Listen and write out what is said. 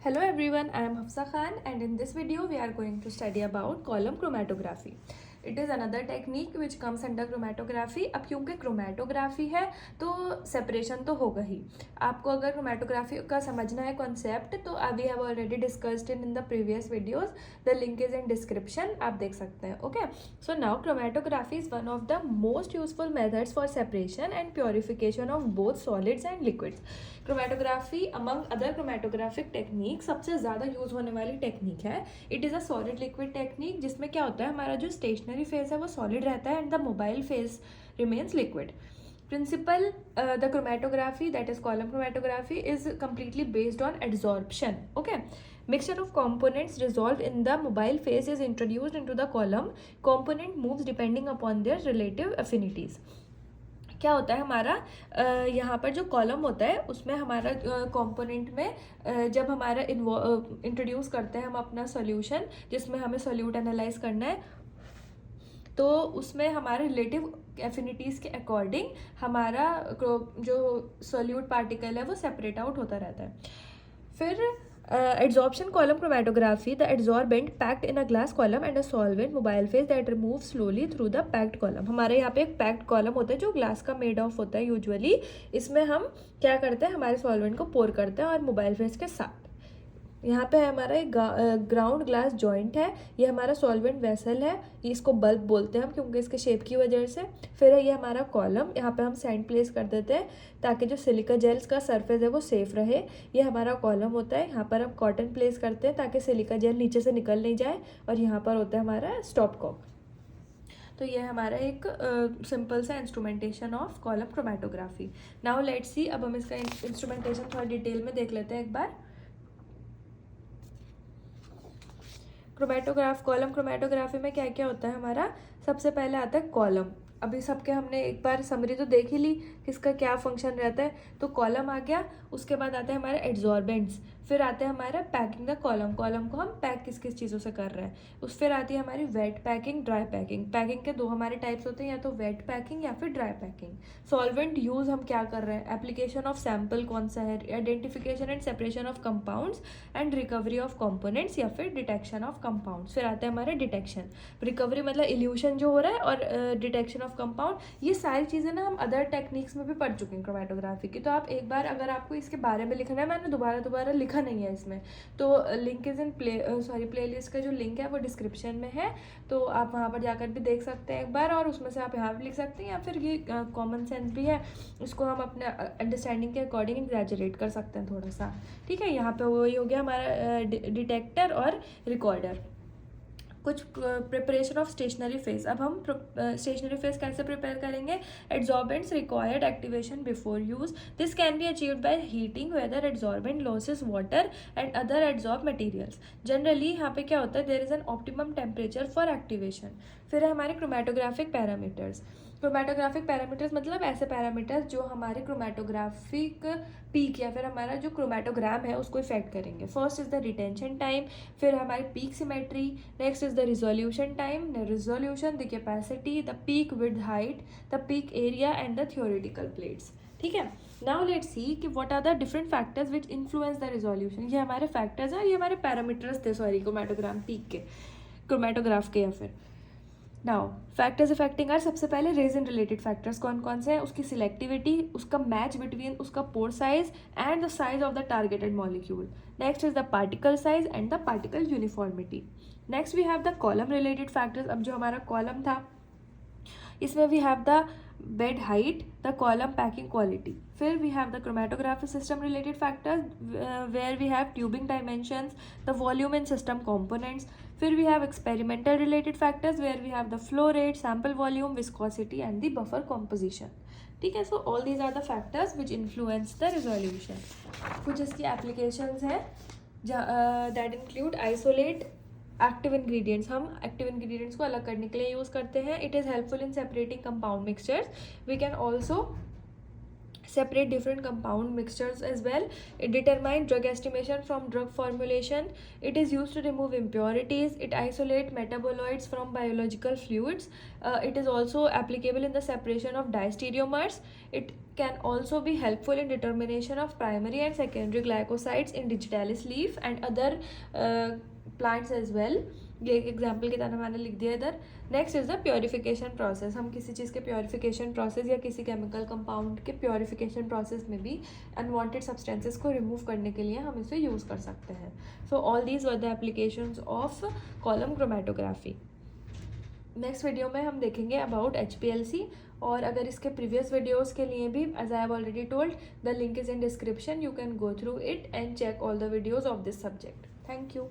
Hello everyone, I am Hafsa Khan and in this video we are going to study about column chromatography. It is another technique which comes under chromatography. अब क्योंकि chromatography है तो separation तो होगा ही. आपको अगर chromatography का समझना है concept तो we have already discussed in the previous videos. The link is in description. आप देख सकते हैं. Okay. So now chromatography is one of the most useful methods for separation and purification of both solids and liquids. Chromatography among other chromatographic technique सबसे ज़्यादा use होने वाली technique है. It is a solid liquid technique जिसमें क्या होता है, हमारा जो स्टेशनरी फेज है वो सॉलिड रहता है and the mobile phase remains liquid. Principle the chromatography, that is column chromatography, is completely based on adsorption. Okay, mixture of components dissolved in the mobile phase is introduced into the column. Component moves depending upon their relative affinities. क्या होता है हमारा यहाँ पर जो column होता है उसमें हमारा कंपोनेंट में जब हमारा इंट्रोड्यूस करते हैं हम अपना सॉल्यूशन जिसमें हमें सॉल्यूट एनालाइज करना है तो उसमें हमारे रिलेटिव एफिनिटीज़ के अकॉर्डिंग हमारा जो सॉल्यूट पार्टिकल है वो सेपरेट आउट होता रहता है. फिर adsorption column chromatography, the adsorbent packed in a glass column and a solvent mobile phase that removes slowly through the packed column. हमारे यहाँ पे एक packed column होता है जो ग्लास का मेड ऑफ होता है यूजुअली. इसमें हम क्या करते हैं, हमारे सॉल्वेंट को पोर करते हैं और मोबाइल फेज के साथ. यहाँ पे हमारा एक ग्राउंड ग्लास जॉइंट है, ये हमारा सॉल्वेंट वेसल है, इसको बल्ब बोलते हैं हम क्योंकि इसके शेप की वजह से. फिर है ये हमारा कॉलम, यहाँ पे हम सैंड प्लेस कर देते हैं ताकि जो सिलिका जेल्स का सरफेस है वो सेफ रहे. ये हमारा कॉलम होता है, यहाँ पर हम कॉटन प्लेस करते हैं ताकि सिलिका जेल नीचे से निकल नहीं जाए. और यहाँ पर होता है हमारा स्टॉप कॉक. तो ये हमारा एक सिंपल सा instrumentation of column chromatography. Now let's सी, अब हम इसका इंस्ट्रूमेंटेशन थोड़ा डिटेल में देख लेते हैं एक बार. कॉलम क्रोमेटोग्राफी में क्या क्या होता है हमारा. सबसे पहले आता है कॉलम. अभी सबके हमने एक बार समरी तो देख ही ली किसका क्या फंक्शन रहता है. तो कॉलम आ गया, उसके बाद आते हैं हमारे एड्सॉर्बेंट्स, फिर आते हैं हमारा पैकिंग द कॉलम. कॉलम को हम पैक किस किस चीज़ों से कर रहे हैं. फिर आती है हमारी wet packing, dry packing. Packing के दो हमारे टाइप्स होते हैं, या तो वेट पैकिंग या फिर ड्राई पैकिंग. सॉल्वेंट यूज़ हम क्या कर रहे हैं, एप्लीकेशन ऑफ सैम्पल कौन सा है, identification and separation of compounds and recovery of components या फिर डिटेक्शन ऑफ कंपाउंड्स. फिर आते हैं हमारे डिटेक्शन. रिकवरी मतलब इल्यूशन जो हो रहा है, और डिटेक्शन ऑफ कंपाउंड. ये सारी चीज़ें ना हम अदर टेक्निक्स में भी पढ़ चुके हैं क्रोमेटोग्राफी की. तो आप एक बार अगर आपको इसके बारे में लिखना है, मैंने दोबारा लिखा नहीं है इसमें, तो लिंक इज इन प्लेलिस्ट का जो लिंक है वो डिस्क्रिप्शन में है. तो आप वहाँ पर जाकर भी देख सकते हैं एक बार, और उसमें से आप यहाँ भी लिख सकते हैं, या फिर ये कॉमन सेंस भी है, इसको हम अपने अंडरस्टैंडिंग के अकॉर्डिंग एग्जैजरेट कर सकते हैं थोड़ा सा. ठीक है, यहाँ पे वही हो गया हमारा डिटेक्टर और रिकॉर्डर. कुछ प्रिपरेशन ऑफ स्टेशनरी फेज. अब हम स्टेशनरी फेज कैसे प्रिपेयर करेंगे. Adsorbents required activation before use. This can be achieved by heating whether adsorbent loses water and other adsorb materials. Generally यहाँ पे क्या होता है, there is an optimum temperature for activation. फिर है हमारे क्रोमेटोग्राफिक पैरामीटर्स. क्रोमेटोग्राफिक पैरामीटर्स मतलब ऐसे पैरामीटर्स जो हमारे क्रोमेटोग्राफिक पीक या फिर हमारा जो क्रोमेटोग्राम है उसको इफेक्ट करेंगे. First is the retention time, फिर हमारी peak symmetry, next is the resolution time, the resolution, the capacity, the peak width height, the peak area and the theoretical plates. ठीक है, नाउ लेट्स सी कि what are the different factors which influence the resolution. ये हमारे factors हैं, ये हमारे parameters थे chromatogram peak के, क्रोमेटोग्राफ के. या फिर नाउ फैक्टर्स अफेक्टिंग आर, सबसे पहले रेजन रिलेटेड फैक्टर्स कौन कौन से हैं, उसकी सिलेक्टिविटी, उसका मैच बिटवीन उसका pore size and the size of the targeted molecule. Next is the particle size and the particle uniformity. Next we have the column related factors. अब जो हमारा कॉलम था इसमें we have the bed height, the column packing quality. फिर we have the chromatography system related factors where we have tubing dimensions, the volume in system components. फिर we have experimental related factors where we have the flow rate, sample volume, viscosity and the buffer composition. ठीक है, so all these are the factors which influence the resolution. कुछ इसकी applications हैं that include isolate active ingredients. हम active ingredients को अलग करने के लिए यूज़ करते हैं. It is helpful in separating compound mixtures. We can also separate different compound mixtures as well. It determines drug estimation from drug formulation. It is used to remove impurities. It isolates metaboloids from biological fluids. It is also applicable in the separation of diastereomers. It can also be helpful in determination of primary and secondary glycosides in digitalis leaf and other plants as well. ये एक example की तरह मैंने लिख दिया इधर. Next is the purification process. हम किसी चीज़ के प्योरिफिकेशन प्रोसेस या किसी केमिकल कंपाउंड के प्योरिफिकेशन प्रोसेस में भी अनवांटेड सब्सटेंसेस को रिमूव करने के लिए हम इसे यूज़ कर सकते हैं. So all these were the applications of column chromatography. Next video में हम देखेंगे अबाउट HPLC. और अगर इसके प्रीवियस वीडियोज़ के लिए भी, as I have already told, the link is in description. You can go through it and check all the videos of this subject. Thank you.